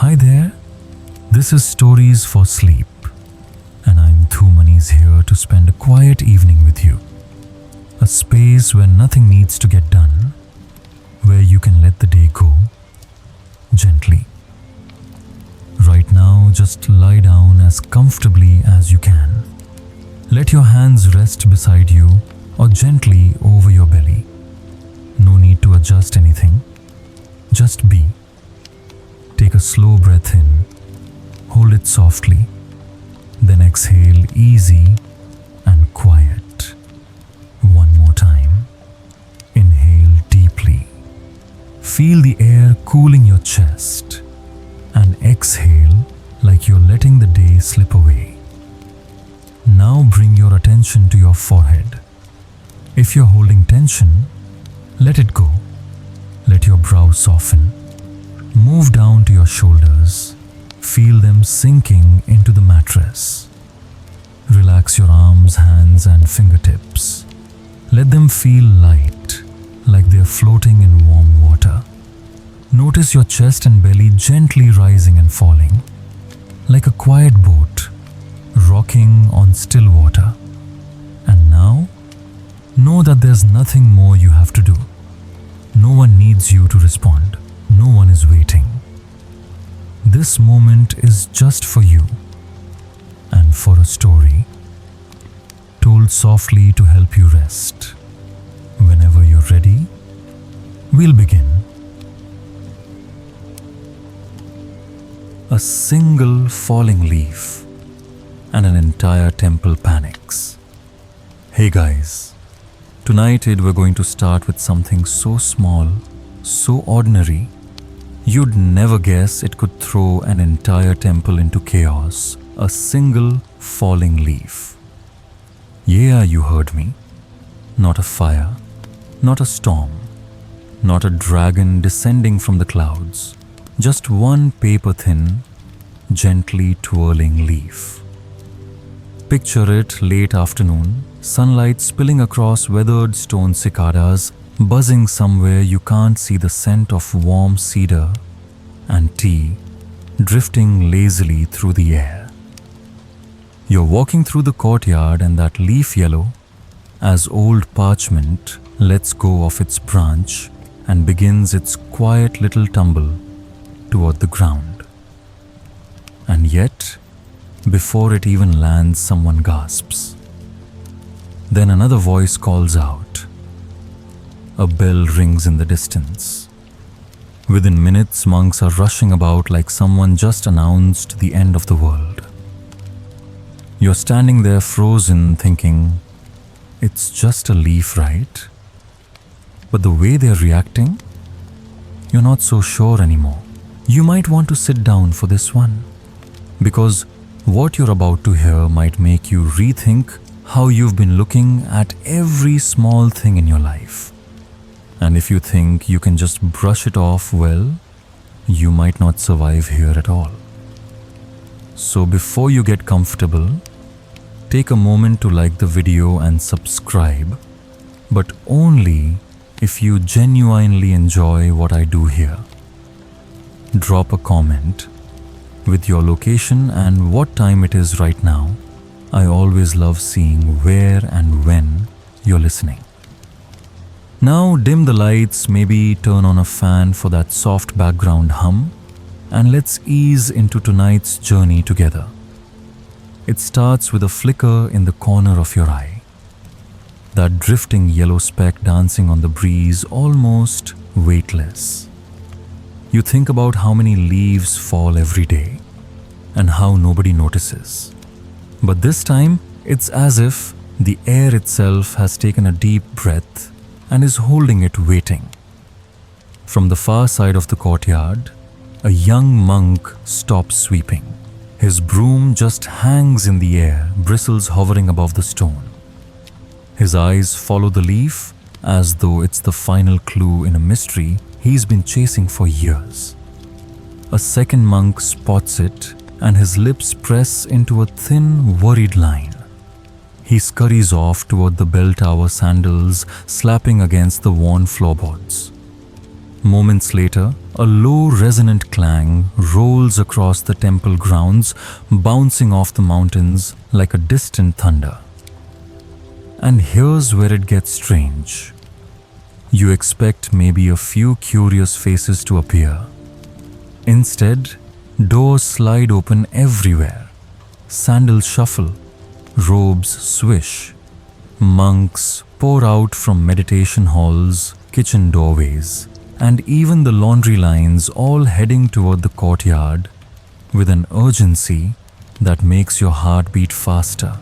Hi there, this is Stories for Sleep, and I'm Thumanis here to spend a quiet evening with you. A space where nothing needs to get done, where you can let the day go gently. Right now, just lie down as comfortably as you can. Let your hands rest beside you or gently over your belly. No need to adjust anything, just be. Take a slow breath in, hold it softly, then exhale easy and quiet. One more time. Inhale deeply. Feel the air cooling your chest and exhale like you're letting the day slip away. Now bring your attention to your forehead. If you're holding tension, let it go. Let your brow soften. Move down to your shoulders. Feel them sinking into the mattress. Relax your arms, hands, and fingertips. Let them feel light, like they're floating in warm water. Notice your chest and belly gently rising and falling, like a quiet boat rocking on still water. And now, know that there's nothing more you have to do. No one needs you to respond. No one is waiting. This moment is just for you and for a story told softly to help you rest. Whenever you're ready, we'll begin. A single falling leaf and an entire temple panics. Hey guys, tonight we're going to start with something so small, so ordinary, you'd never guess it could throw an entire temple into chaos. A single falling leaf. Yeah, you heard me. Not a fire, not a storm, not a dragon descending from the clouds. Just one paper-thin, gently twirling leaf. Picture it late afternoon, sunlight spilling across weathered stone cicadas, buzzing somewhere you can't see, the scent of warm cedar and tea drifting lazily through the air. You're walking through the courtyard and that leaf yellow, as old parchment, lets go of its branch and begins its quiet little tumble toward the ground. And yet, before it even lands, someone gasps. Then another voice calls out. A bell rings in the distance. Within minutes, monks are rushing about like someone just announced the end of the world. You're standing there frozen, thinking, it's just a leaf, right? But the way they're reacting, you're not so sure anymore. You might want to sit down for this one, because what you're about to hear might make you rethink how you've been looking at every small thing in your life. And if you think you can just brush it off, well, you might not survive here at all. So before you get comfortable, take a moment to like the video and subscribe, but only if you genuinely enjoy what I do here. Drop a comment with your location and what time it is right now. I always love seeing where and when you're listening. Now dim the lights, maybe turn on a fan for that soft background hum, and let's ease into tonight's journey together. It starts with a flicker in the corner of your eye. That drifting yellow speck dancing on the breeze, almost weightless. You think about how many leaves fall every day and how nobody notices. But this time, it's as if the air itself has taken a deep breath and is holding it waiting. From the far side of the courtyard, a young monk stops sweeping. His broom just hangs in the air, bristles hovering above the stone. His eyes follow the leaf as though it's the final clue in a mystery he's been chasing for years. A second monk spots it and his lips press into a thin, worried line. He scurries off toward the bell tower, sandals slapping against the worn floorboards. Moments later, A low resonant clang rolls across the temple grounds, bouncing off the mountains like a distant thunder. And here's where it gets strange. You expect maybe a few curious faces to appear. Instead, doors slide open everywhere. Sandals shuffle, robes swish. Monks pour out from meditation halls, kitchen doorways, and even the laundry lines, all heading toward the courtyard with an urgency that makes your heart beat faster.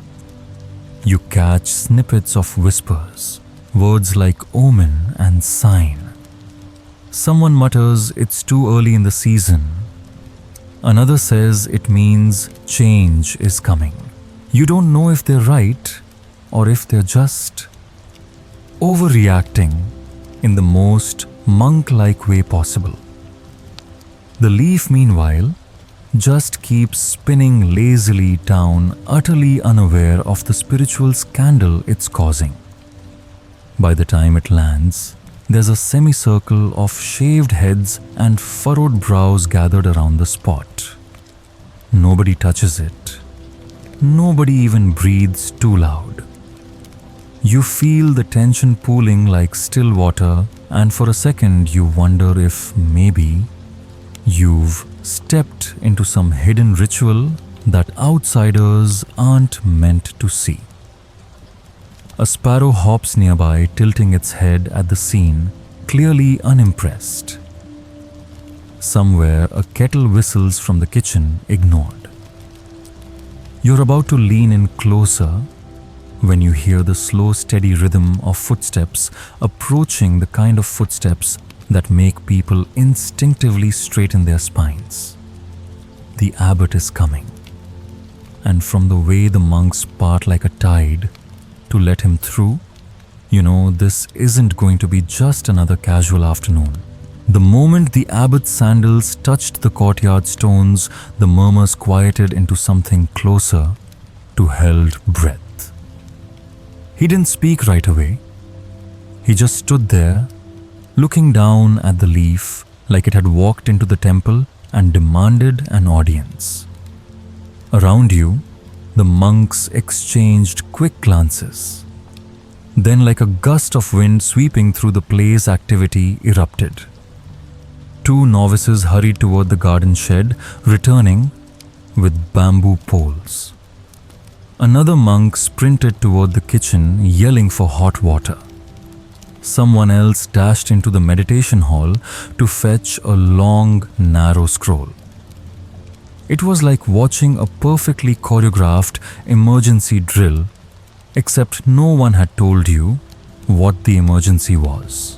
You catch snippets of whispers, words like omen and sign. Someone mutters it's too early in the season. Another says it means change is coming. You don't know if they're right or if they're just overreacting in the most monk-like way possible. The leaf, meanwhile, just keeps spinning lazily down, utterly unaware of the spiritual scandal it's causing. By the time it lands, there's a semicircle of shaved heads and furrowed brows gathered around the spot. Nobody touches it. Nobody even breathes too loud. You feel the tension pooling like still water, and for a second you wonder if maybe you've stepped into some hidden ritual that outsiders aren't meant to see. A sparrow hops nearby, tilting its head at the scene, clearly unimpressed. Somewhere, a kettle whistles from the kitchen, ignored. You're about to lean in closer when you hear the slow, steady rhythm of footsteps approaching, the kind of footsteps that make people instinctively straighten their spines. The abbot is coming, and from the way the monks part like a tide to let him through, you know this isn't going to be just another casual afternoon. The moment the abbot's sandals touched the courtyard stones, the murmurs quieted into something closer to held breath. He didn't speak right away. He just stood there, looking down at the leaf like it had walked into the temple and demanded an audience. Around you, the monks exchanged quick glances. Then, like a gust of wind sweeping through the place, activity erupted. Two novices hurried toward the garden shed, returning with bamboo poles. Another monk sprinted toward the kitchen, yelling for hot water. Someone else dashed into the meditation hall to fetch a long, narrow scroll. It was like watching a perfectly choreographed emergency drill, except no one had told you what the emergency was.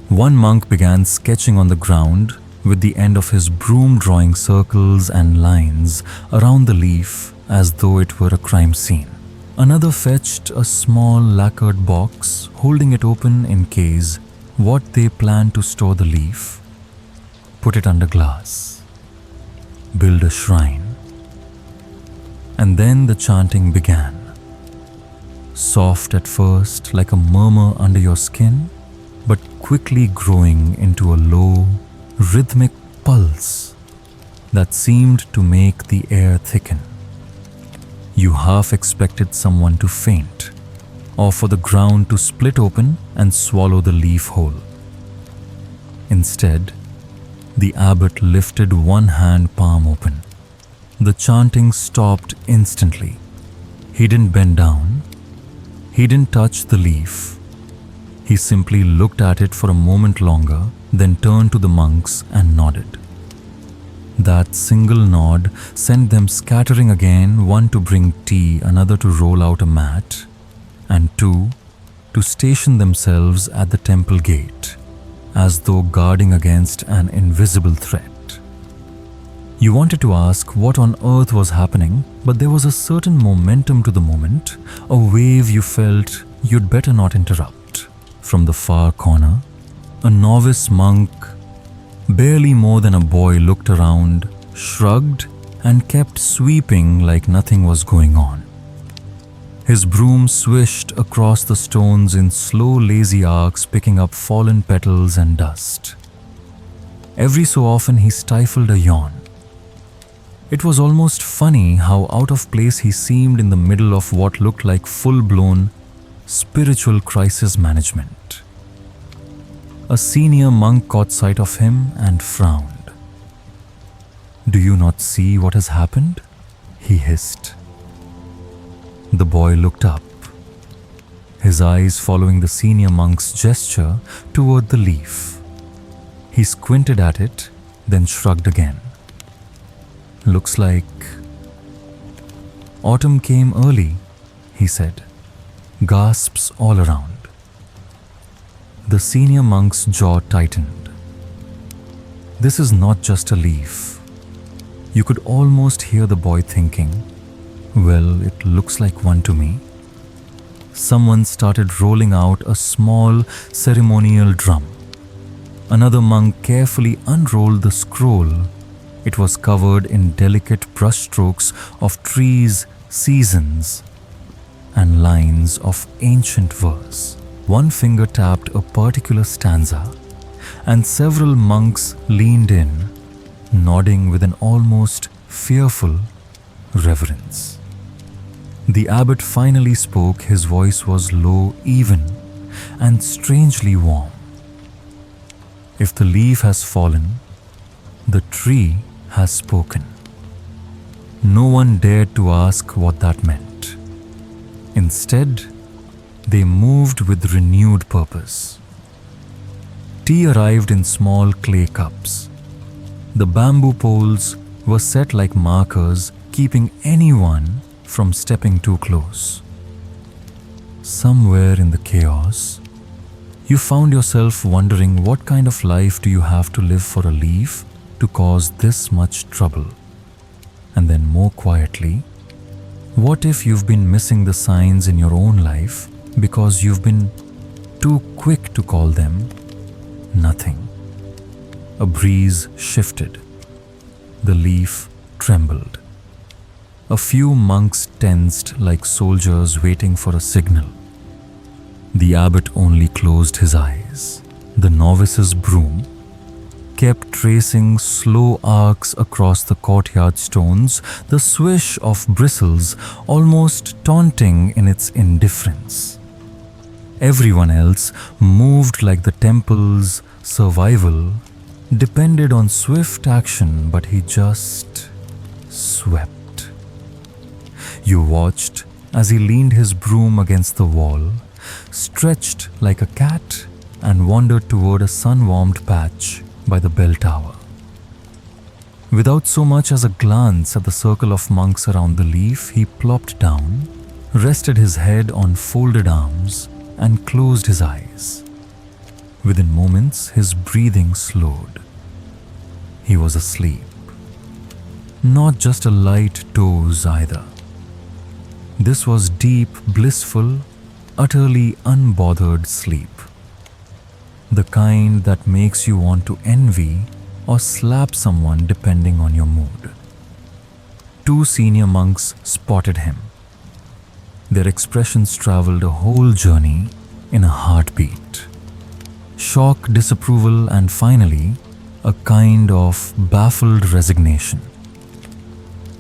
One monk began sketching on the ground with the end of his broom, drawing circles and lines around the leaf as though it were a crime scene. Another fetched a small lacquered box, holding it open in case what they planned to store the leaf, put it under glass, build a shrine. And then the chanting began. Soft at first, like a murmur under your skin, but quickly growing into a low, rhythmic pulse that seemed to make the air thicken. You half expected someone to faint, or for the ground to split open and swallow the leaf whole. Instead, the abbot lifted one hand palm open. The chanting stopped instantly. He didn't bend down. He didn't touch the leaf. He simply looked at it for a moment longer, then turned to the monks and nodded. That single nod sent them scattering again, one to bring tea, another to roll out a mat, and two to station themselves at the temple gate, as though guarding against an invisible threat. You wanted to ask what on earth was happening, but there was a certain momentum to the moment, a wave you felt you'd better not interrupt. From the far corner, a novice monk, barely more than a boy, looked around, shrugged, and kept sweeping like nothing was going on. His broom swished across the stones in slow, lazy arcs, picking up fallen petals and dust. Every so often he stifled a yawn. It was almost funny how out of place he seemed in the middle of what looked like full-blown spiritual crisis management. A senior monk caught sight of him and frowned. "Do you not see what has happened?" he hissed. The boy looked up, his eyes following the senior monk's gesture toward the leaf. He squinted at it, then shrugged again. "Looks like autumn came early," he said. Gasps all around. The senior monk's jaw tightened. This is not just a leaf. You could almost hear the boy thinking, "Well, it looks like one to me." Someone started rolling out a small ceremonial drum. Another monk carefully unrolled the scroll. It was covered in delicate brushstrokes of trees, seasons, and lines of ancient verse. One finger tapped a particular stanza, and several monks leaned in, nodding with an almost fearful reverence. The abbot finally spoke. His voice was low, even, and strangely warm. "If the leaf has fallen, the tree has spoken." No one dared to ask what that meant. Instead, they moved with renewed purpose. Tea arrived in small clay cups. The bamboo poles were set like markers, keeping anyone from stepping too close. Somewhere in the chaos, you found yourself wondering, what kind of life do you have to live for a leaf to cause this much trouble? And then more quietly, what if you've been missing the signs in your own life because you've been too quick to call them nothing? A breeze shifted. The leaf trembled. A few monks tensed like soldiers waiting for a signal. The abbot only closed his eyes. The novice's broom kept tracing slow arcs across the courtyard stones, the swish of bristles almost taunting in its indifference. Everyone else moved like the temple's survival depended on swift action, but he just swept. You watched as he leaned his broom against the wall, stretched like a cat, and wandered toward a sun-warmed patch by the bell tower. Without so much as a glance at the circle of monks around the leaf, he plopped down, rested his head on folded arms, and closed his eyes. Within moments, his breathing slowed. He was asleep. Not just a light doze either. This was deep, blissful, utterly unbothered sleep. The kind that makes you want to envy or slap someone depending on your mood. Two senior monks spotted him. Their expressions traveled a whole journey in a heartbeat. Shock, disapproval, and finally, a kind of baffled resignation.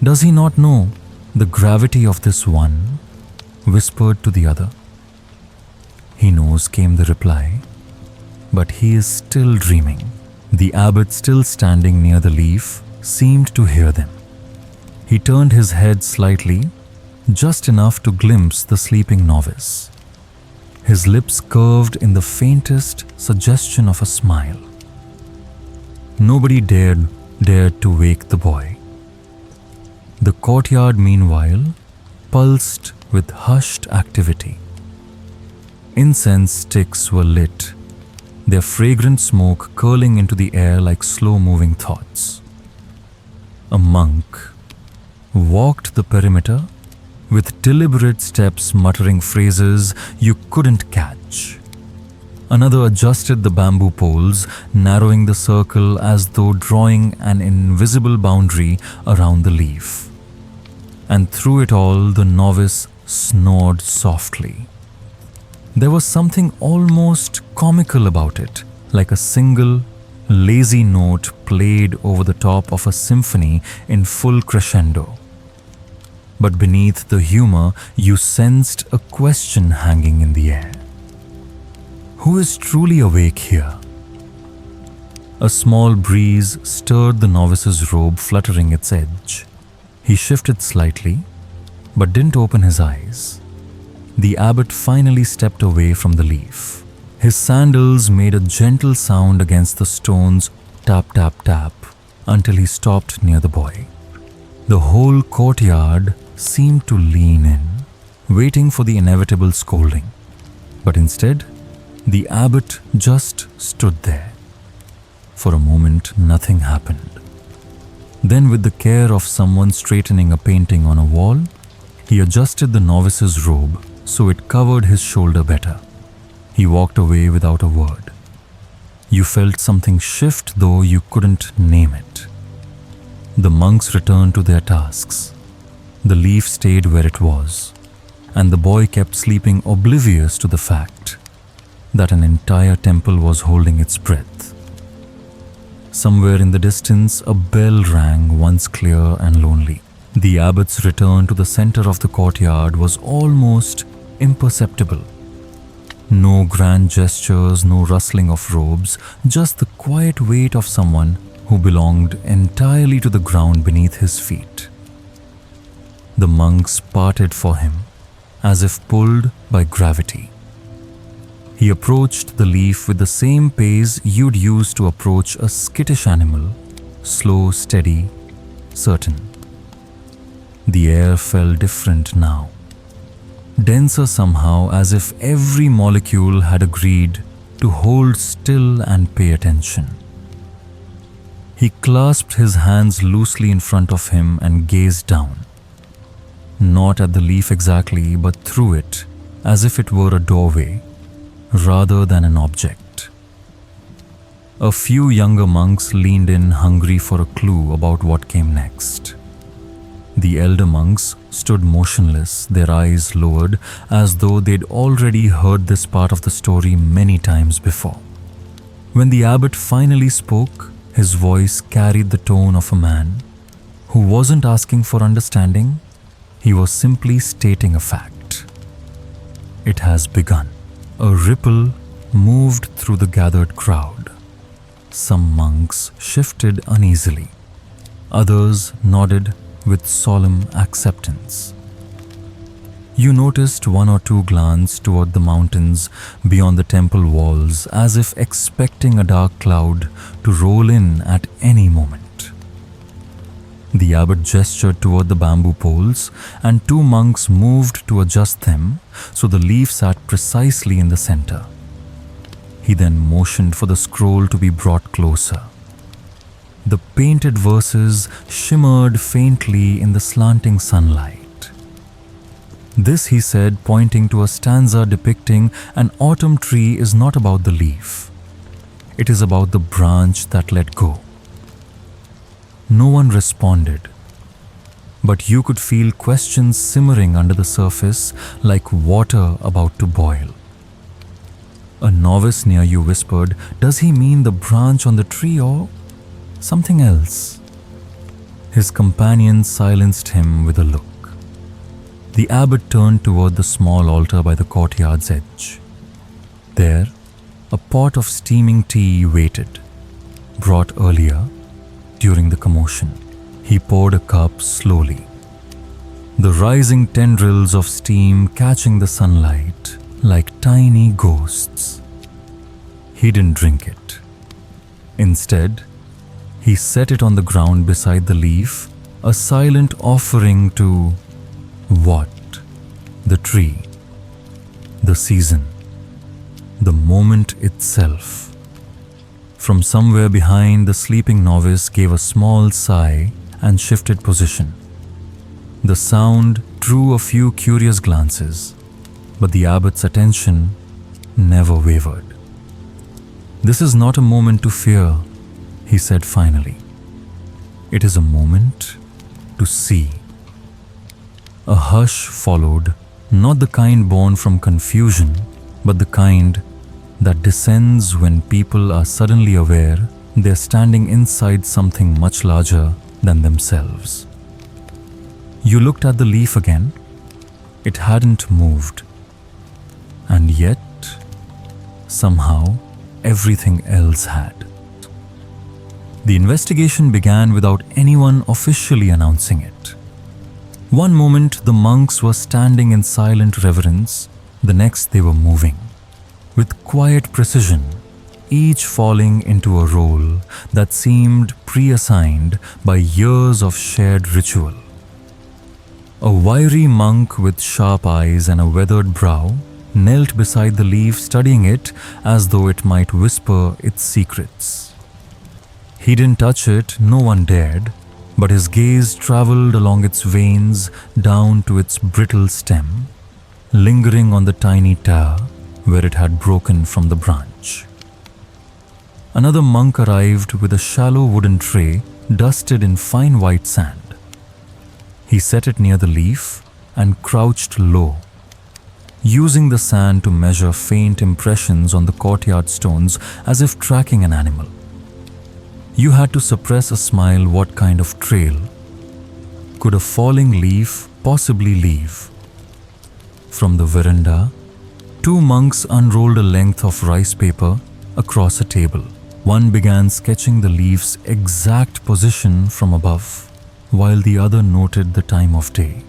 Does he not know the gravity of this one? Whispered to the other. He knows, came the reply, but he is still dreaming. The abbot, still standing near the leaf, seemed to hear them. He turned his head slightly, just enough to glimpse the sleeping novice. His lips curved in the faintest suggestion of a smile. Nobody dared to wake the boy. The courtyard, meanwhile, pulsed with hushed activity. Incense sticks were lit, their fragrant smoke curling into the air like slow-moving thoughts. A monk walked the perimeter with deliberate steps, muttering phrases you couldn't catch. Another adjusted the bamboo poles, narrowing the circle as though drawing an invisible boundary around the leaf. And through it all, the novice snored softly. There was something almost comical about it, like a single, lazy note played over the top of a symphony in full crescendo. But beneath the humor, you sensed a question hanging in the air. Who is truly awake here? A small breeze stirred the novice's robe, fluttering its edge. He shifted slightly, but didn't open his eyes. The abbot finally stepped away from the leaf. His sandals made a gentle sound against the stones, tap, tap, tap, until he stopped near the boy. The whole courtyard seemed to lean in, waiting for the inevitable scolding. But instead, the abbot just stood there. For a moment, nothing happened. Then, with the care of someone straightening a painting on a wall, he adjusted the novice's robe so it covered his shoulder better. He walked away without a word. You felt something shift, though you couldn't name it. The monks returned to their tasks. The leaf stayed where it was, and the boy kept sleeping, oblivious to the fact that an entire temple was holding its breath. Somewhere in the distance, a bell rang, once clear and lonely. The abbot's return to the center of the courtyard was almost imperceptible. No grand gestures, no rustling of robes, just the quiet weight of someone who belonged entirely to the ground beneath his feet. The monks parted for him, as if pulled by gravity. He approached the leaf with the same pace you'd use to approach a skittish animal, slow, steady, certain. The air felt different now, denser somehow, as if every molecule had agreed to hold still and pay attention. He clasped his hands loosely in front of him and gazed down. Not at the leaf exactly, but through it, as if it were a doorway rather than an object. A few younger monks leaned in, hungry for a clue about what came next. The elder monks stood motionless, their eyes lowered, as though they'd already heard this part of the story many times before. When the abbot finally spoke, his voice carried the tone of a man who wasn't asking for understanding, he was simply stating a fact. It has begun. A ripple moved through the gathered crowd. Some monks shifted uneasily. Others nodded with solemn acceptance. You noticed one or two glance toward the mountains beyond the temple walls, as if expecting a dark cloud to roll in at any moment. The abbot gestured toward the bamboo poles, and two monks moved to adjust them so the leaf sat precisely in the center. He then motioned for the scroll to be brought closer. The painted verses shimmered faintly in the slanting sunlight. This, he said, pointing to a stanza depicting an autumn tree, is not about the leaf. It is about the branch that let go. No one responded, but you could feel questions simmering under the surface like water about to boil. A novice near you whispered, "Does he mean the branch on the tree or something else?" His companion silenced him with a look. The abbot turned toward the small altar by the courtyard's edge. There, a pot of steaming tea waited, brought earlier during the commotion. He poured a cup slowly, the rising tendrils of steam catching the sunlight like tiny ghosts. He didn't drink it. Instead, he set it on the ground beside the leaf, a silent offering to what? The tree, the season, the moment itself. From somewhere behind, the sleeping novice gave a small sigh and shifted position. The sound drew a few curious glances, but the abbot's attention never wavered. "This is not a moment to fear," he said finally. "It is a moment to see." A hush followed, not the kind born from confusion, but the kind that descends when people are suddenly aware They're standing inside something much larger than themselves. You looked at the leaf again. It hadn't moved. And yet, somehow, everything else had. The investigation began without anyone officially announcing it. One moment the monks were standing in silent reverence, the next they were moving, with quiet precision, each falling into a role that seemed pre-assigned by years of shared ritual. A wiry monk with sharp eyes and a weathered brow knelt beside the leaf, studying it as though it might whisper its secrets. He didn't touch it, no one dared, but his gaze traveled along its veins down to its brittle stem, lingering on the tiny tear where it had broken from the branch. Another monk arrived with a shallow wooden tray dusted in fine white sand. He set it near the leaf and crouched low, using the sand to measure faint impressions on the courtyard stones as if tracking an animal. You had to suppress a smile. What kind of trail could a falling leaf possibly leave? From the veranda, two monks unrolled a length of rice paper across a table. One began sketching the leaf's exact position from above, while the other noted the time of day,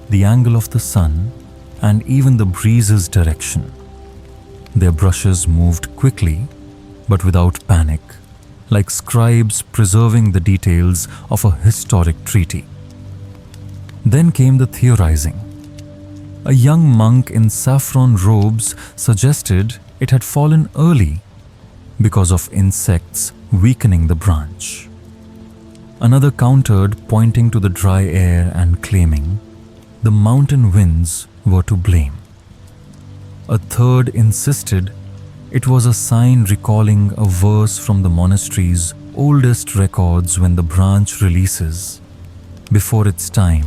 the angle of the sun, and even the breeze's direction. Their brushes moved quickly, but without panic, like scribes preserving the details of a historic treaty. Then came the theorizing. A young monk in saffron robes suggested it had fallen early because of insects weakening the branch. Another countered, pointing to the dry air and claiming the mountain winds were to blame. A third insisted it was a sign recalling a verse from the monastery's oldest records: when the branch releases before its time,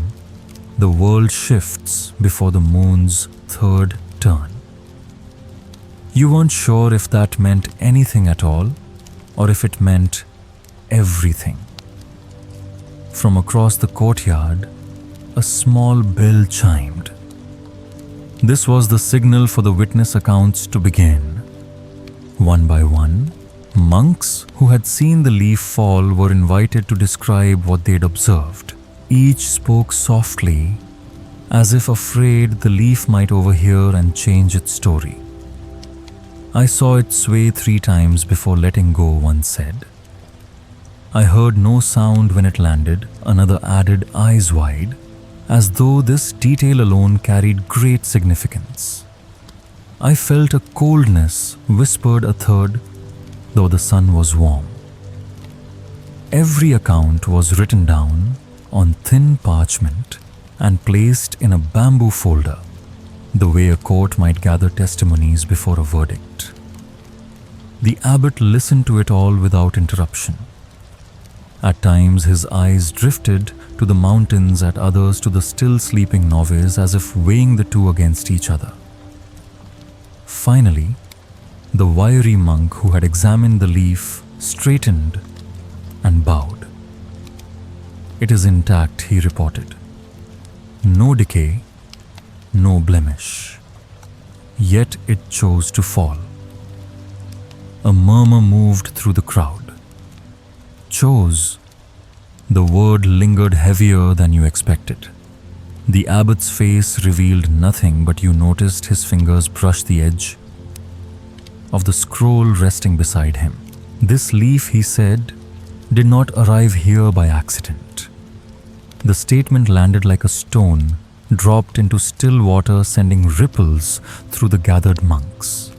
the world shifts before the moon's third turn. You weren't sure if that meant anything at all, or if it meant everything. From across the courtyard, a small bell chimed. This was the signal for the witness accounts to begin. One by one, monks who had seen the leaf fall were invited to describe what they'd observed. Each spoke softly, as if afraid the leaf might overhear and change its story. I saw it sway 3 times before letting go, one said. I heard no sound when it landed, another added, eyes wide, as though this detail alone carried great significance. I felt a coldness, whispered a third, though the sun was warm. Every account was written down on thin parchment and placed in a bamboo folder, the way a court might gather testimonies before a verdict. The abbot listened to it all without interruption. At times his eyes drifted to the mountains, at others to the still sleeping novice, as if weighing the two against each other. Finally, the wiry monk who had examined the leaf straightened and bowed. It is intact, he reported. No decay, no blemish. Yet it chose to fall. A murmur moved through the crowd. Chose. The word lingered heavier than you expected. The abbot's face revealed nothing, but you noticed his fingers brush the edge of the scroll resting beside him. This leaf, he said, did not arrive here by accident. The statement landed like a stone dropped into still water, sending ripples through the gathered monks.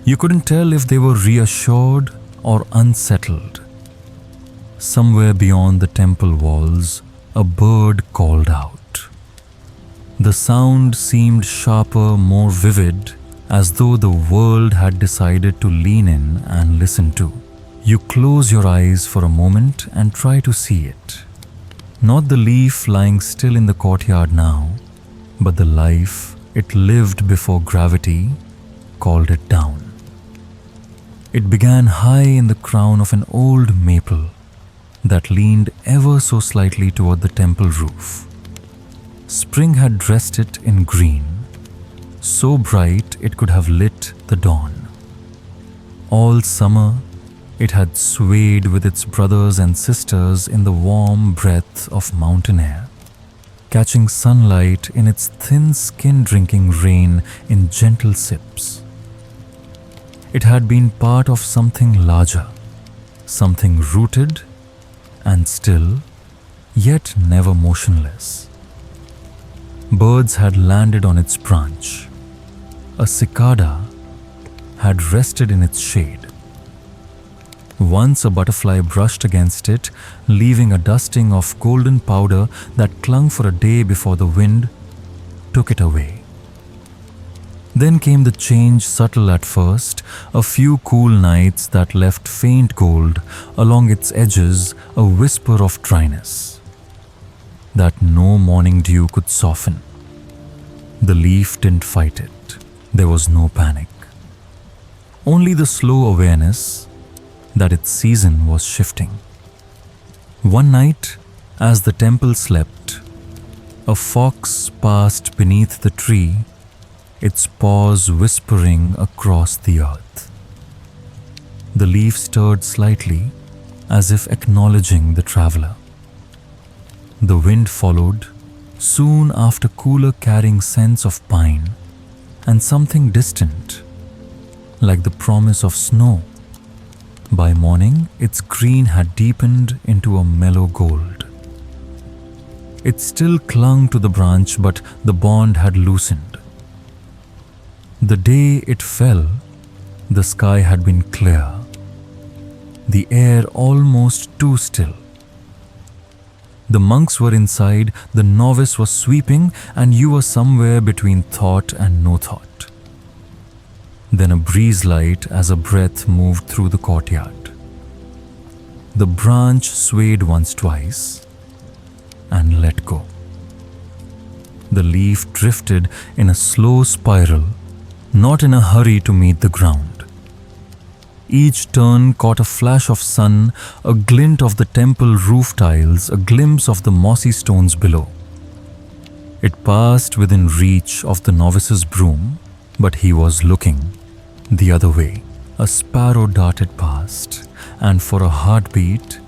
You couldn't tell if they were reassured or unsettled. Somewhere beyond the temple walls, a bird called out. The sound seemed sharper, more vivid, as though the world had decided to lean in and listen to. You close your eyes for a moment and try to see it. Not the leaf lying still in the courtyard now, but the life it lived before gravity called it down. It began high in the crown of an old maple that leaned ever so slightly toward the temple roof. Spring had dressed it in green, so bright it could have lit the dawn. All summer, it had swayed with its brothers and sisters in the warm breath of mountain air, catching sunlight in its thin skin, drinking rain in gentle sips. It had been part of something larger, something rooted and still, yet never motionless. Birds had landed on its branch. A cicada had rested in its shade. Once a butterfly brushed against it, leaving a dusting of golden powder that clung for a day before the wind took it away. Then came the change, subtle at first, a few cool nights that left faint gold along its edges, a whisper of dryness that no morning dew could soften. The leaf didn't fight it. There was no panic. Only the slow awareness that its season was shifting. One night, as the temple slept, a fox passed beneath the tree, its paws whispering across the earth. The leaf stirred slightly, as if acknowledging the traveler. The wind followed, soon after, cooler, carrying scents of pine and something distant, like the promise of snow. By morning, its green had deepened into a mellow gold. It still clung to the branch, but the bond had loosened. The day it fell, the sky had been clear, the air almost too still. The monks were inside, the novice was sweeping, and you were somewhere between thought and no thought. Then a breeze light as a breath moved through the courtyard. The branch swayed once, twice, and let go. The leaf drifted in a slow spiral, not in a hurry to meet the ground. Each turn caught a flash of sun, a glint of the temple roof tiles, a glimpse of the mossy stones below. It passed within reach of the novice's broom, but he was looking the other way. A sparrow darted past, and for a heartbeat,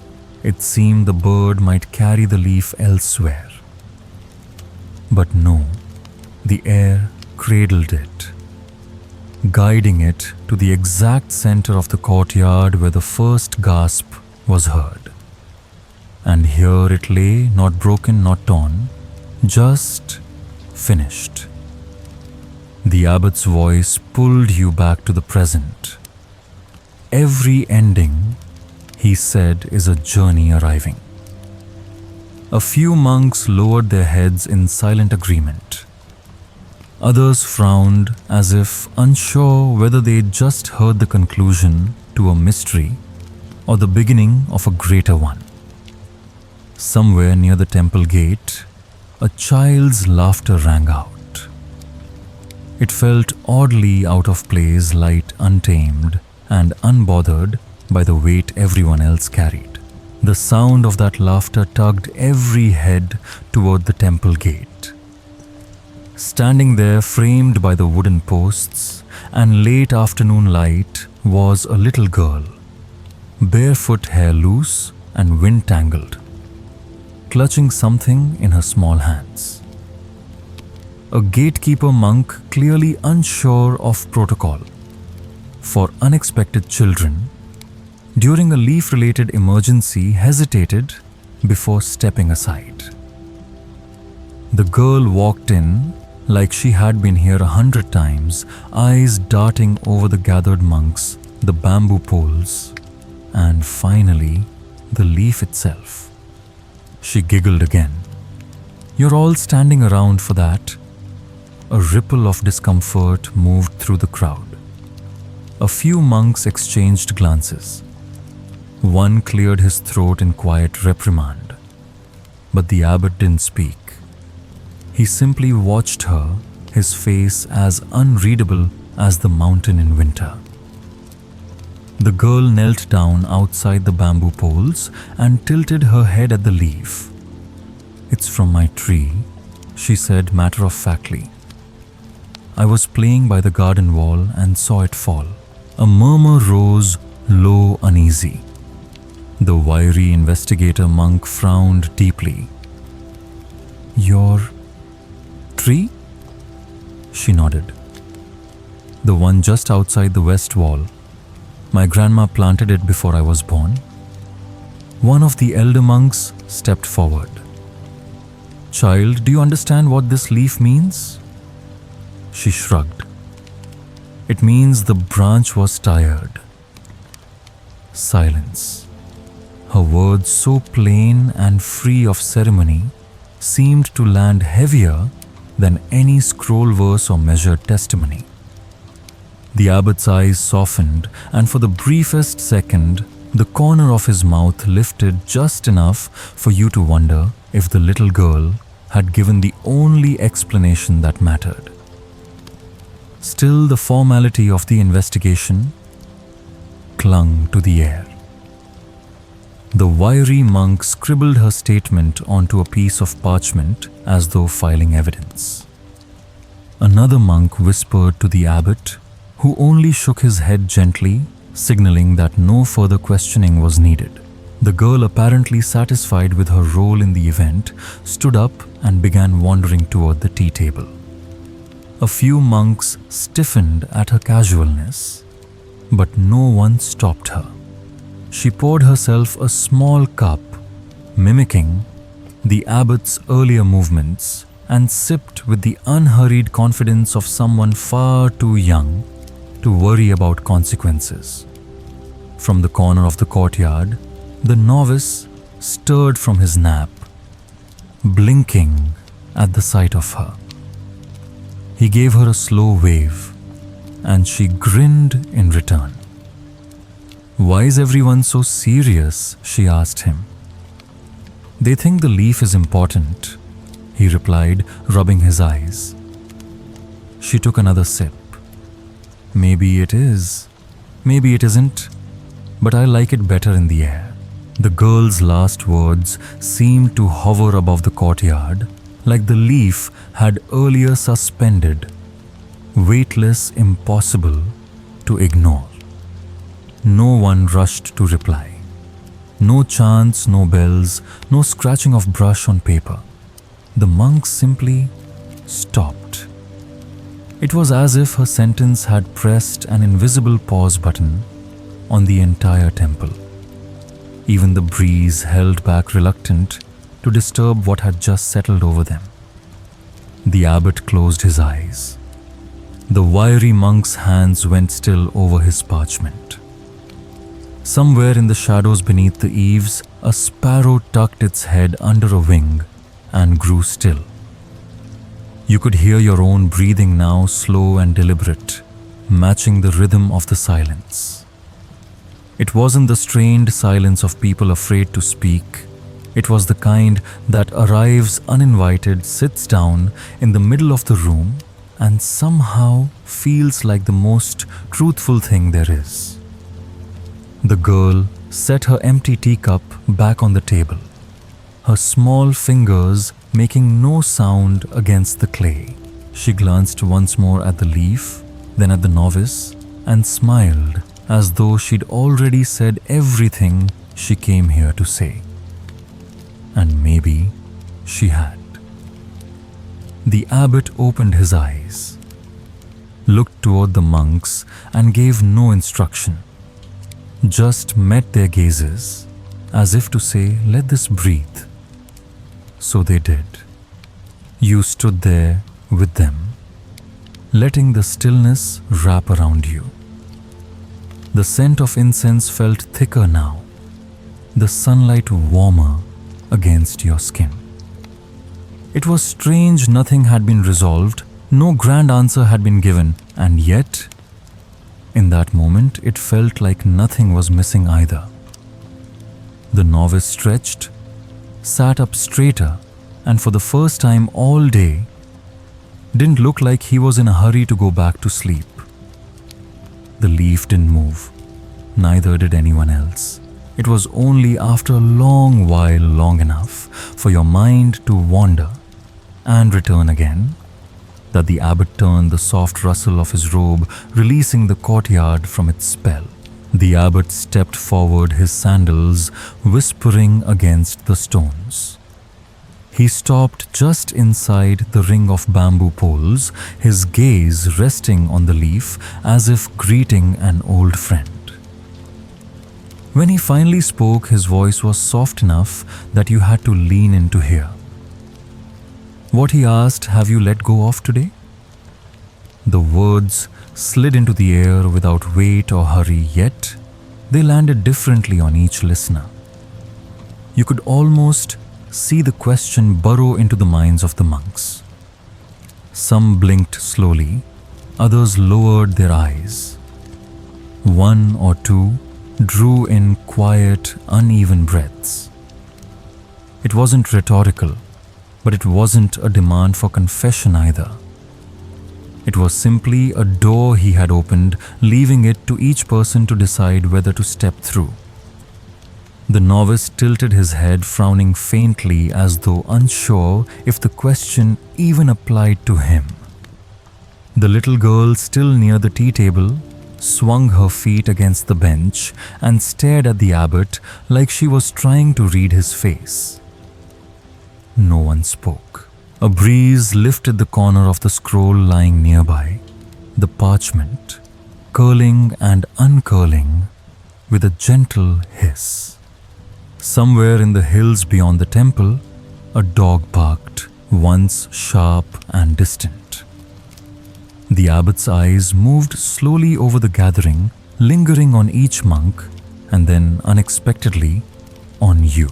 it seemed the bird might carry the leaf elsewhere. But no, the air cradled it, guiding it to the exact center of the courtyard where the first gasp was heard. And here it lay, not broken, not torn, just finished. The abbot's voice pulled you back to the present. Every ending, he said, is a journey arriving. A few monks lowered their heads in silent agreement. Others frowned as if unsure whether they'd just heard the conclusion to a mystery or the beginning of a greater one. Somewhere near the temple gate, a child's laughter rang out. It felt oddly out of place, light, untamed, and unbothered by the weight everyone else carried. The sound of that laughter tugged every head toward the temple gate. Standing there, framed by the wooden posts and late afternoon light, was a little girl, barefoot, hair loose and wind-tangled, clutching something in her small hands. A gatekeeper monk, clearly unsure of protocol for unexpected children, during a leaf-related emergency, hesitated before stepping aside. The girl walked in like she had been here 100 times, eyes darting over the gathered monks, the bamboo poles, and finally, the leaf itself. She giggled again. "You're all standing around for that?" A ripple of discomfort moved through the crowd. A few monks exchanged glances. One cleared his throat in quiet reprimand, but the abbot didn't speak. He simply watched her, his face as unreadable as the mountain in winter. The girl knelt down outside the bamboo poles and tilted her head at the leaf. "It's from my tree," she said matter-of-factly. "I was playing by the garden wall and saw it fall." A murmur rose, low, uneasy. The wiry investigator monk frowned deeply. "Your tree?" She nodded. "The one just outside the west wall. My grandma planted it before I was born." One of the elder monks stepped forward. "Child, do you understand what this leaf means?" She shrugged. "It means the branch was tired." Silence. Her words, so plain and free of ceremony, seemed to land heavier than any scroll verse or measured testimony. The abbot's eyes softened, and for the briefest second, the corner of his mouth lifted just enough for you to wonder if the little girl had given the only explanation that mattered. Still, the formality of the investigation clung to the air. The wiry monk scribbled her statement onto a piece of parchment as though filing evidence. Another monk whispered to the abbot, who only shook his head gently, signaling that no further questioning was needed. The girl, apparently satisfied with her role in the event, stood up and began wandering toward the tea table. A few monks stiffened at her casualness, but no one stopped her. She poured herself a small cup, mimicking the abbot's earlier movements, and sipped with the unhurried confidence of someone far too young to worry about consequences. From the corner of the courtyard, the novice stirred from his nap, blinking at the sight of her. He gave her a slow wave, and she grinned in return. "Why is everyone so serious?" she asked him. "They think the leaf is important," he replied, rubbing his eyes. She took another sip. "Maybe it is, maybe it isn't, but I like it better in the air." The girl's last words seemed to hover above the courtyard, like the leaf had earlier suspended, weightless, impossible to ignore. No one rushed to reply. No chants, no bells, no scratching of brush on paper. The monks simply stopped. It was as if her sentence had pressed an invisible pause button on the entire temple. Even the breeze held back, reluctant to disturb what had just settled over them. The abbot closed his eyes. The wiry monk's hands went still over his parchment. Somewhere in the shadows beneath the eaves, a sparrow tucked its head under a wing and grew still. You could hear your own breathing now, slow and deliberate, matching the rhythm of the silence. It wasn't the strained silence of people afraid to speak. It was the kind that arrives uninvited, sits down in the middle of the room, and somehow feels like the most truthful thing there is. The girl set her empty teacup back on the table, her small fingers making no sound against the clay. She glanced once more at the leaf, then at the novice, and smiled as though she'd already said everything she came here to say. And maybe she had. The abbot opened his eyes, looked toward the monks, and gave no instruction, just met their gazes, as if to say, "Let this breathe." So they did. You stood there with them, letting the stillness wrap around you. The scent of incense felt thicker now, the sunlight warmer against your skin. It was strange nothing had been resolved, no grand answer had been given, and yet, in that moment, it felt like nothing was missing either. The novice stretched, sat up straighter, and for the first time all day, didn't look like he was in a hurry to go back to sleep. The leaf didn't move, neither did anyone else. It was only after a long while, long enough for your mind to wander and return again, that the abbot turned the soft rustle of his robe, releasing the courtyard from its spell. The abbot stepped forward, his sandals whispering against the stones. He stopped just inside the ring of bamboo poles, his gaze resting on the leaf as if greeting an old friend. When he finally spoke, his voice was soft enough that you had to lean in to hear. What he asked, have you let go of today? The words slid into the air without weight or hurry, yet they landed differently on each listener. You could almost see the question burrow into the minds of the monks. Some blinked slowly, others lowered their eyes. One or two drew in quiet, uneven breaths. It wasn't rhetorical, but it wasn't a demand for confession either. It was simply a door he had opened, leaving it to each person to decide whether to step through. The novice tilted his head, frowning faintly as though unsure if the question even applied to him. The little girl, still near the tea table, swung her feet against the bench and stared at the abbot like she was trying to read his face. No one spoke. A breeze lifted the corner of the scroll lying nearby, the parchment curling and uncurling with a gentle hiss. Somewhere in the hills beyond the temple, a dog barked, once sharp and distant. The abbot's eyes moved slowly over the gathering, lingering on each monk, and then unexpectedly on you.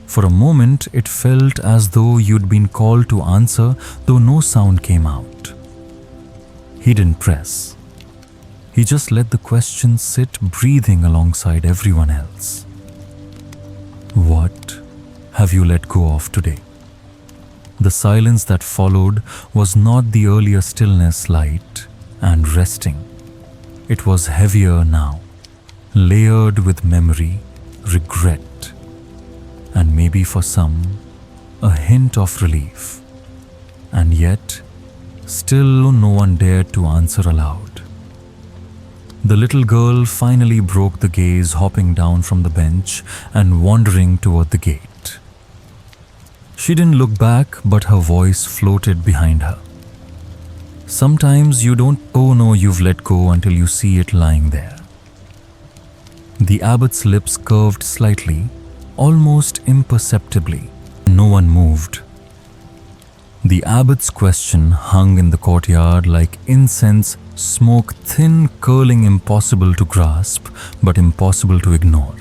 For a moment, it felt as though you'd been called to answer, though no sound came out. He didn't press. He just let the question sit, breathing alongside everyone else. What have you let go of today? The silence that followed was not the earlier stillness, light and resting. It was heavier now, layered with memory, regret, and maybe for some, a hint of relief. And yet, still no one dared to answer aloud. The little girl finally broke the gaze, hopping down from the bench and wandering toward the gate. She didn't look back, but her voice floated behind her. Sometimes you don't know you've let go until you see it lying there. The abbot's lips curved slightly, almost imperceptibly. No one moved. The abbot's question hung in the courtyard like incense smoke, thin, curling, impossible to grasp, but impossible to ignore.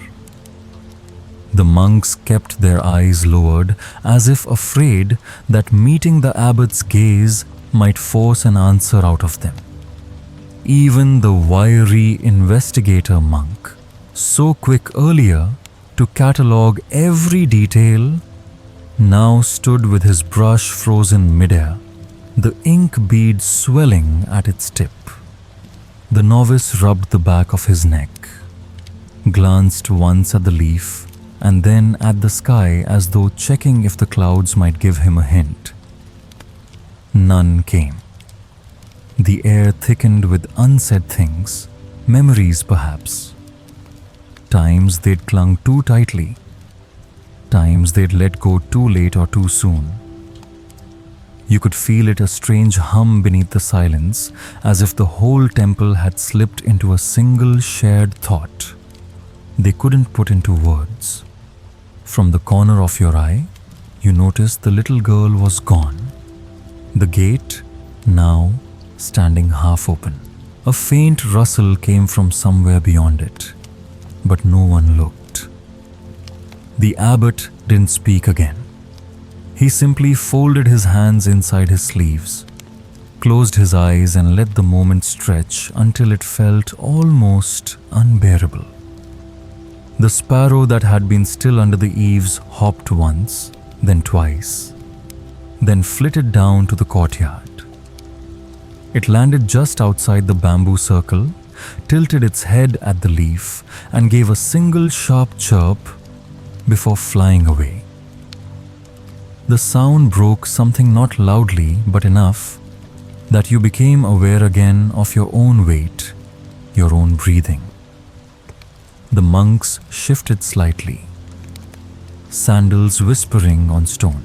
The monks kept their eyes lowered, as if afraid that meeting the abbot's gaze might force an answer out of them. Even the wiry investigator monk, so quick earlier to catalogue every detail, now stood with his brush frozen midair, the ink bead swelling at its tip. The novice rubbed the back of his neck, glanced once at the leaf, and then at the sky as though checking if the clouds might give him a hint. None came. The air thickened with unsaid things, memories perhaps. Times they'd clung too tightly, times they'd let go too late or too soon. You could feel it, a strange hum beneath the silence, as if the whole temple had slipped into a single shared thought they couldn't put into words. From the corner of your eye, you noticed the little girl was gone. The gate, now standing half open. A faint rustle came from somewhere beyond it, but no one looked. The abbot didn't speak again. He simply folded his hands inside his sleeves, closed his eyes and let the moment stretch until it felt almost unbearable. The sparrow that had been still under the eaves hopped once, then twice, then flitted down to the courtyard. It landed just outside the bamboo circle tilted its head at the leaf and gave a single sharp chirp before flying away. The sound broke something not loudly but enough that you became aware again of your own weight, your own breathing. The monks shifted slightly, sandals whispering on stone.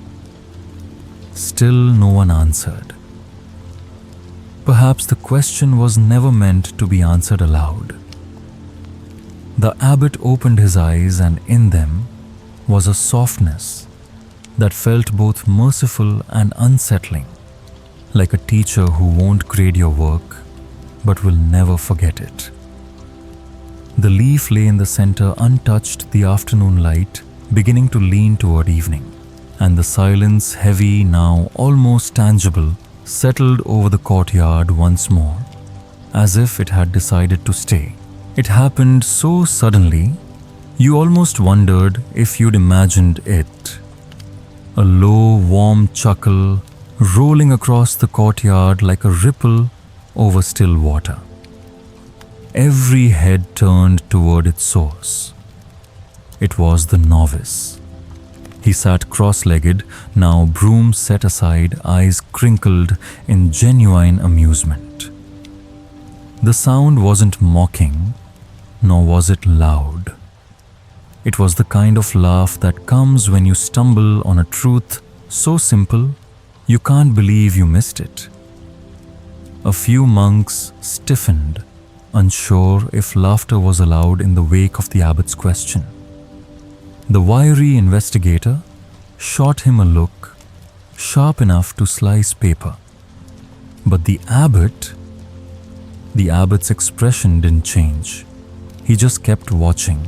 Still no one answered. Perhaps the question was never meant to be answered aloud. The abbot opened his eyes, and in them was a softness that felt both merciful and unsettling, like a teacher who won't grade your work but will never forget it. The leaf lay in the center untouched, the afternoon light beginning to lean toward evening, and the silence, heavy now, almost tangible, settled over the courtyard once more, as if it had decided to stay. It happened so suddenly, you almost wondered if you'd imagined it. A low, warm chuckle rolling across the courtyard like a ripple over still water. Every head turned toward its source. It was the novice. He sat cross-legged, now broom set aside, eyes crinkled in genuine amusement. The sound wasn't mocking, nor was it loud. It was the kind of laugh that comes when you stumble on a truth so simple you can't believe you missed it. A few monks stiffened, unsure if laughter was allowed in the wake of the abbot's question. The wiry investigator shot him a look sharp enough to slice paper. But the abbot's expression didn't change. He just kept watching.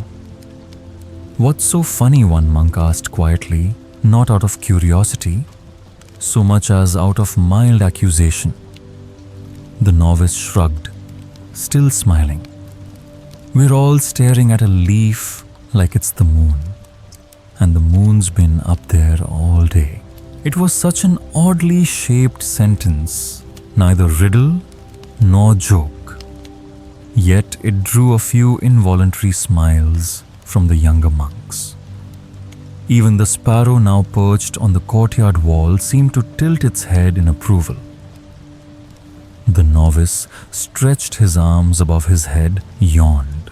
"What's so funny?" one monk asked quietly, not out of curiosity, so much as out of mild accusation. The novice shrugged, still smiling. "We're all staring at a leaf like it's the moon, and the moon's been up there all day." It was such an oddly shaped sentence, neither riddle nor joke. Yet it drew a few involuntary smiles from the younger monks. Even the sparrow now perched on the courtyard wall seemed to tilt its head in approval. The novice stretched his arms above his head, yawned,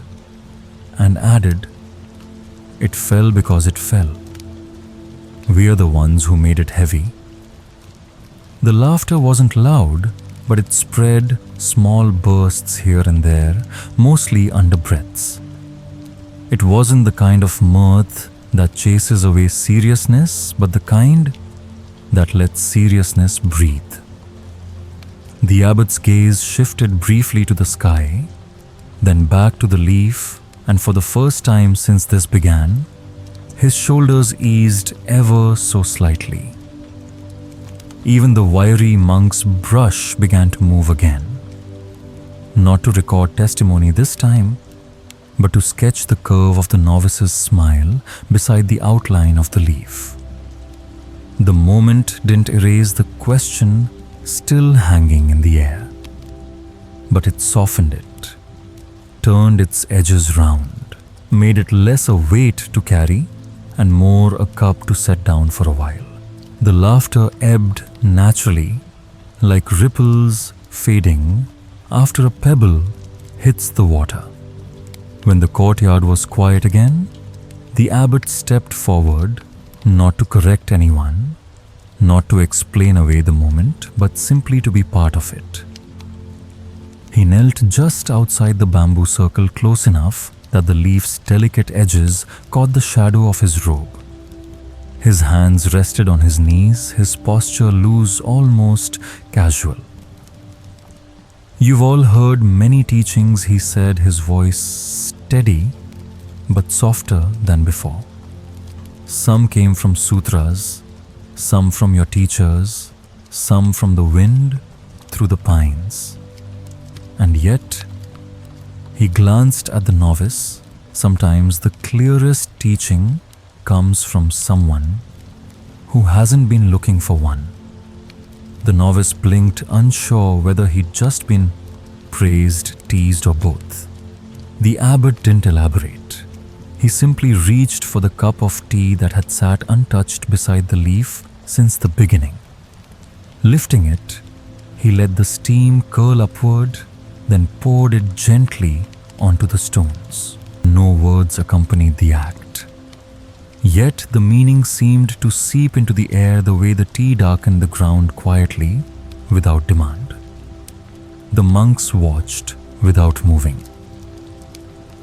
and added, "It fell because it fell. We're the ones who made it heavy." The laughter wasn't loud, but it spread, small bursts here and there, mostly under breaths. It wasn't the kind of mirth that chases away seriousness, but the kind that lets seriousness breathe. The abbot's gaze shifted briefly to the sky, then back to the leaf, and for the first time since this began, his shoulders eased ever so slightly. Even the wiry monk's brush began to move again. Not to record testimony this time, but to sketch the curve of the novice's smile beside the outline of the leaf. The moment didn't erase the question still hanging in the air, but it softened it, turned its edges round, made it less a weight to carry and more a cup to set down for a while. The laughter ebbed naturally, like ripples fading after a pebble hits the water. When the courtyard was quiet again, the abbot stepped forward, not to correct anyone, not to explain away the moment, but simply to be part of it. He knelt just outside the bamboo circle, close enough that the leaf's delicate edges caught the shadow of his robe. His hands rested on his knees, his posture loose, almost casual. "You've all heard many teachings," he said, his voice steady but softer than before. "Some came from sutras, some from your teachers, some from the wind through the pines. And yet," he glanced at the novice, "sometimes the clearest teaching comes from someone who hasn't been looking for one." The novice blinked, unsure whether he'd just been praised, teased, or both. The abbot didn't elaborate. He simply reached for the cup of tea that had sat untouched beside the leaf since the beginning. Lifting it, he let the steam curl upward, then poured it gently onto the stones. No words accompanied the act. Yet the meaning seemed to seep into the air the way the tea darkened the ground quietly, without demand. The monks watched without moving.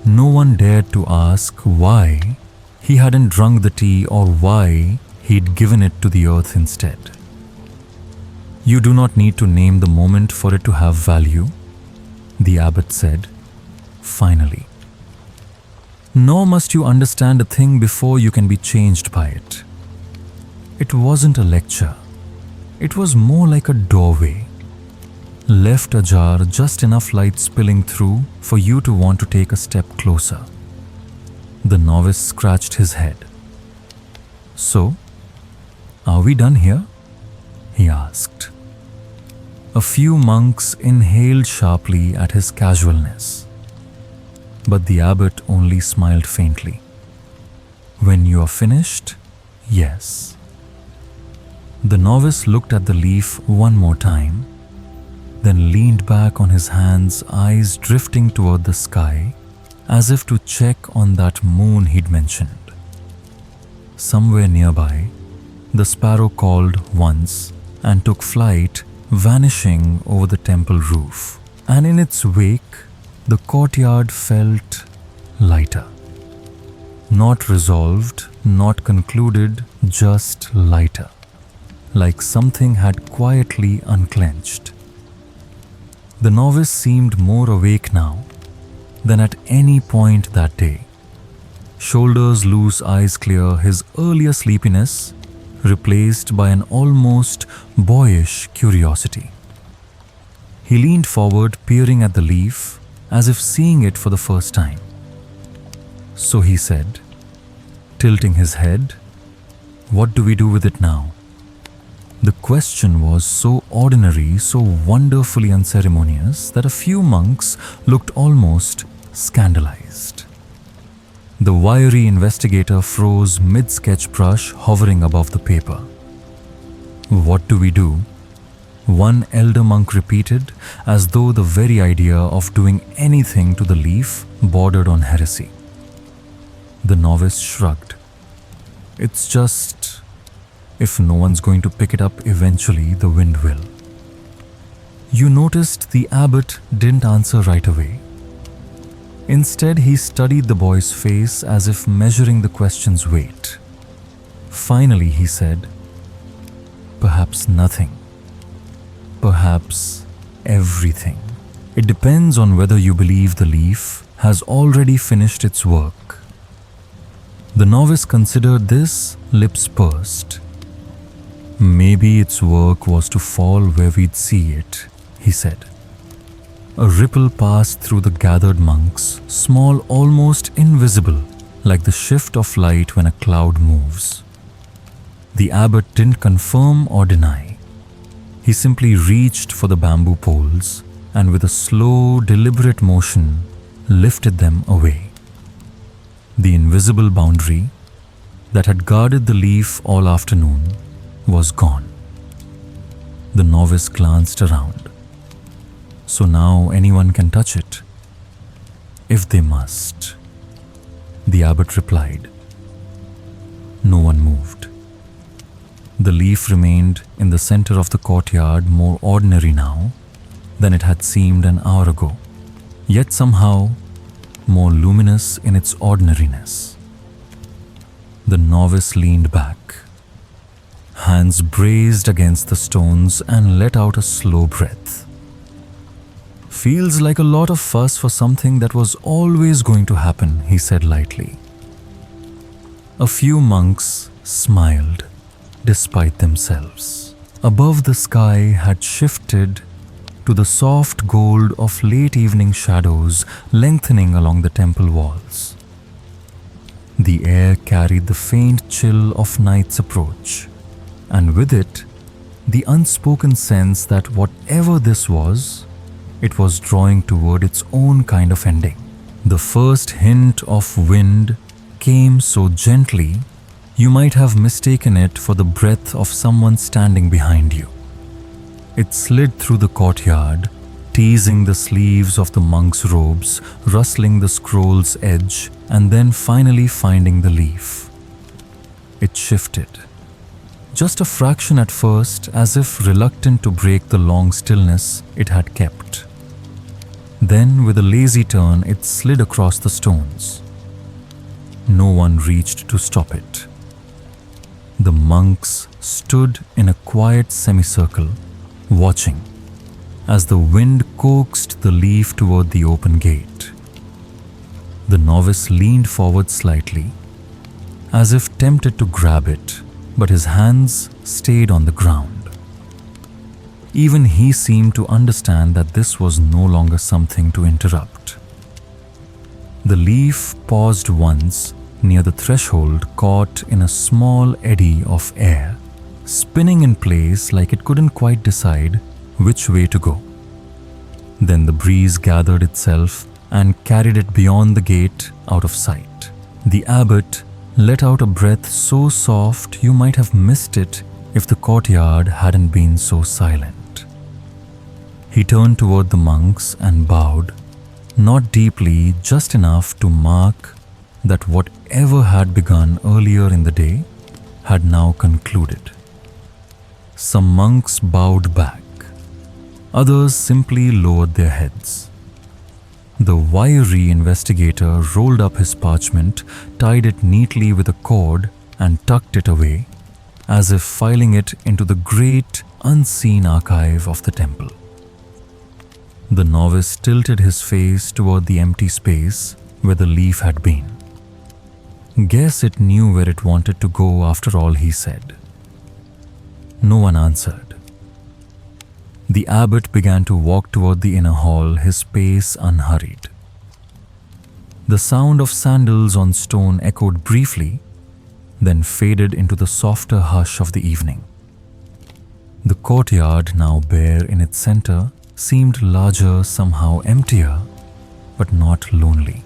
No one dared to ask why he hadn't drunk the tea or why he'd given it to the earth instead. You do not need to name the moment for it to have value, the abbot said, finally. Nor must you understand a thing before you can be changed by it. It wasn't a lecture. It was more like a doorway, left ajar, just enough light spilling through for you to want to take a step closer. The novice scratched his head. So, are we done here? He asked. A few monks inhaled sharply at his casualness, but the abbot only smiled faintly. When you are finished, yes. The novice looked at the leaf one more time, then leaned back on his hands, eyes drifting toward the sky, as if to check on that moon he'd mentioned. Somewhere nearby, the sparrow called once and took flight, vanishing over the temple roof, and in its wake, the courtyard felt lighter. Not resolved, not concluded, just lighter, like something had quietly unclenched. The novice seemed more awake now than at any point that day. Shoulders loose, eyes clear, his earlier sleepiness replaced by an almost boyish curiosity. He leaned forward, peering at the leaf, as if seeing it for the first time. So he said, tilting his head, "What do we do with it now?" The question was so ordinary, so wonderfully unceremonious, that a few monks looked almost scandalized. The wiry investigator froze mid-sketch brush hovering above the paper. "What do we do?" one elder monk repeated, as though the very idea of doing anything to the leaf bordered on heresy. The novice shrugged. "It's just, if no one's going to pick it up eventually, the wind will." You noticed the abbot didn't answer right away. Instead, he studied the boy's face as if measuring the question's weight. Finally, he said, "Perhaps nothing. Perhaps everything. It depends on whether you believe the leaf has already finished its work." The novice considered this, lips pursed. "Maybe its work was to fall where we'd see it," he said. A ripple passed through the gathered monks, small, almost invisible, like the shift of light when a cloud moves. The abbot didn't confirm or deny. He simply reached for the bamboo poles and with a slow, deliberate motion, lifted them away. The invisible boundary that had guarded the leaf all afternoon was gone. The novice glanced around. "So now anyone can touch it, if they must," the abbot replied. No one moved. The leaf remained in the center of the courtyard, more ordinary now than it had seemed an hour ago, yet somehow more luminous in its ordinariness. The novice leaned back, hands braced against the stones, and let out a slow breath. "Feels like a lot of fuss for something that was always going to happen," he said lightly. A few monks smiled, despite themselves. Above, the sky had shifted to the soft gold of late evening shadows lengthening along the temple walls. The air carried the faint chill of night's approach, and with it, the unspoken sense that whatever this was it was drawing toward its own kind of ending. The first hint of wind came so gently, you might have mistaken it for the breath of someone standing behind you. It slid through the courtyard, teasing the sleeves of the monk's robes, rustling the scroll's edge, and then finally finding the leaf. It shifted. Just a fraction at first, as if reluctant to break the long stillness it had kept. Then, with a lazy turn, it slid across the stones. No one reached to stop it. The monks stood in a quiet semicircle, watching, as the wind coaxed the leaf toward the open gate. The novice leaned forward slightly, as if tempted to grab it, but his hands stayed on the ground. Even he seemed to understand that this was no longer something to interrupt. The leaf paused once near the threshold, caught in a small eddy of air, spinning in place like it couldn't quite decide which way to go. Then the breeze gathered itself and carried it beyond the gate out of sight. The abbot let out a breath so soft you might have missed it if the courtyard hadn't been so silent. He turned toward the monks and bowed, not deeply, just enough to mark that whatever had begun earlier in the day had now concluded. Some monks bowed back. Others simply lowered their heads. The wiry investigator rolled up his parchment, tied it neatly with a cord, and tucked it away, as if filing it into the great, unseen archive of the temple. The novice tilted his face toward the empty space where the leaf had been. Guess it knew where it wanted to go after all, he said. No one answered. The abbot began to walk toward the inner hall, his pace unhurried. The sound of sandals on stone echoed briefly, then faded into the softer hush of the evening. The courtyard, now bare in its center, seemed larger, somehow emptier, but not lonely.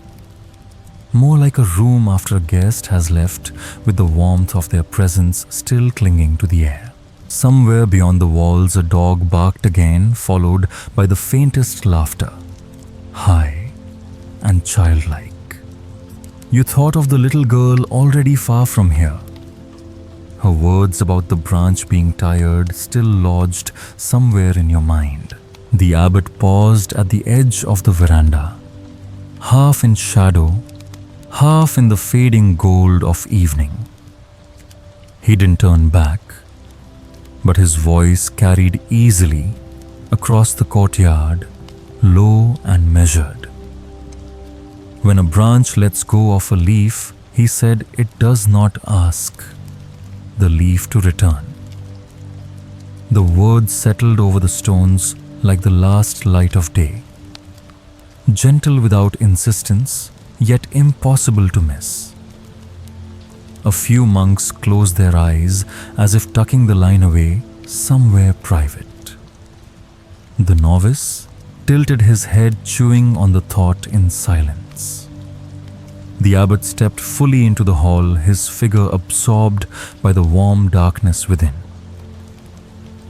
More like a room after a guest has left, with the warmth of their presence still clinging to the air. Somewhere beyond the walls, a dog barked again, followed by the faintest laughter, high and childlike. You thought of the little girl already far from here. Her words about the branch being tired still lodged somewhere in your mind. The abbot paused at the edge of the veranda, half in shadow, half in the fading gold of evening. He didn't turn back, but his voice carried easily across the courtyard, low and measured. When a branch lets go of a leaf, he said, it does not ask the leaf to return. The words settled over the stones like the last light of day, gentle without insistence, yet impossible to miss. A few monks closed their eyes as if tucking the line away somewhere private. The novice tilted his head, chewing on the thought in silence. The abbot stepped fully into the hall, his figure absorbed by the warm darkness within.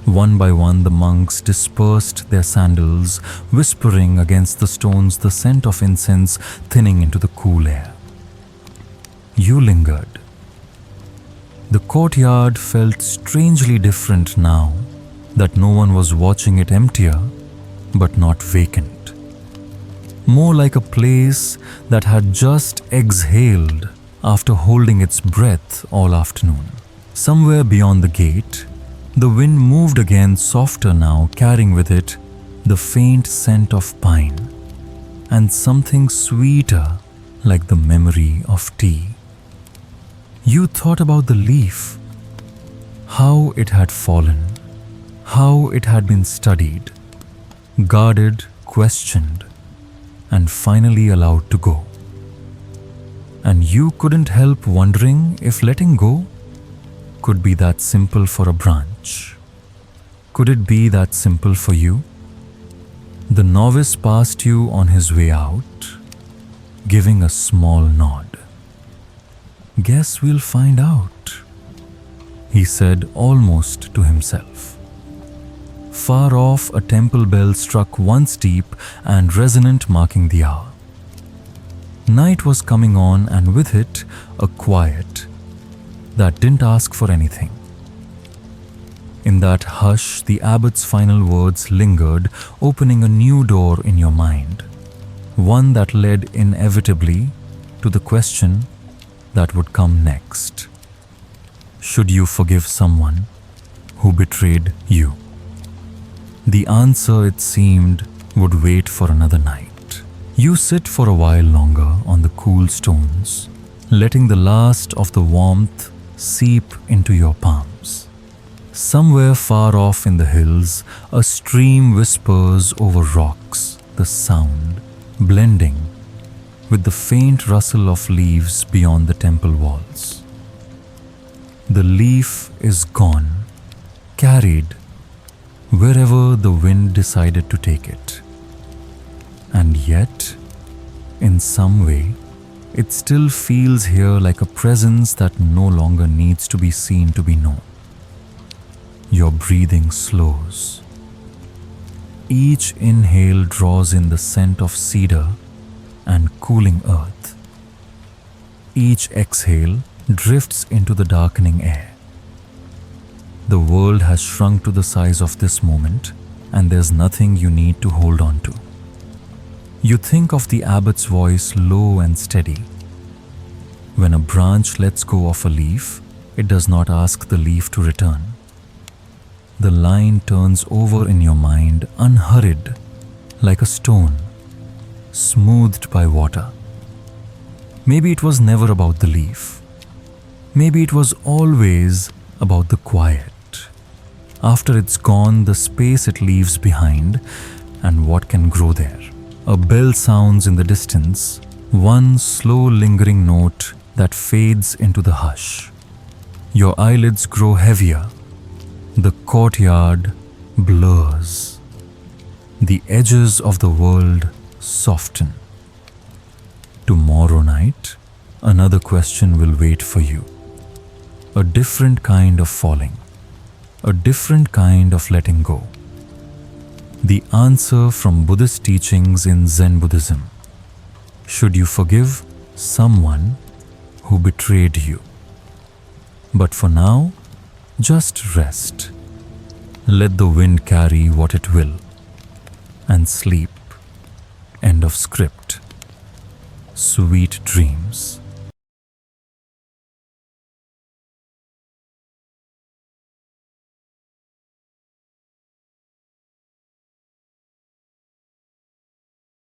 One by one, the monks dispersed their sandals, whispering against the stones, the scent of incense thinning into the cool air. You lingered. The courtyard felt strangely different now that no one was watching it, emptier but not vacant. More like a place that had just exhaled after holding its breath all afternoon. Somewhere beyond the gate, the wind moved again, softer now, carrying with it the faint scent of pine and something sweeter like the memory of tea. You thought about the leaf, how it had fallen, how it had been studied, guarded, questioned, and finally allowed to go. And you couldn't help wondering if letting go could be that simple for a branch. Could it be that simple for you? The novice passed you on his way out, giving a small nod. "Guess we'll find out," he said almost to himself. Far off, a temple bell struck once deep and resonant, marking the hour. Night was coming on, and with it, a quiet that didn't ask for anything. In that hush, the abbot's final words lingered, opening a new door in your mind, one that led inevitably to the question that would come next. Should you forgive someone who betrayed you? The answer, it seemed, would wait for another night. You sit for a while longer on the cool stones, letting the last of the warmth seep into your palms. Somewhere far off in the hills, a stream whispers over rocks, the sound blending with the faint rustle of leaves beyond the temple walls. The leaf is gone, carried wherever the wind decided to take it. And yet, in some way, it still feels here like a presence that no longer needs to be seen to be known. Your breathing slows. Each inhale draws in the scent of cedar and cooling earth. Each exhale drifts into the darkening air. The world has shrunk to the size of this moment, and there's nothing you need to hold on to. You think of the abbot's voice, low and steady. When a branch lets go of a leaf, it does not ask the leaf to return. The line turns over in your mind, unhurried, like a stone, smoothed by water. Maybe it was never about the leaf. Maybe it was always about the quiet. After it's gone, the space it leaves behind, and what can grow there. A bell sounds in the distance, one slow lingering note that fades into the hush. Your eyelids grow heavier. The courtyard blurs. The edges of the world soften. Tomorrow night, another question will wait for you. A different kind of falling. A different kind of letting go. The answer from Buddhist teachings in Zen Buddhism. Should you forgive someone who betrayed you? But for now, just rest. Let the wind carry what it will. And sleep. End of script. Sweet dreams.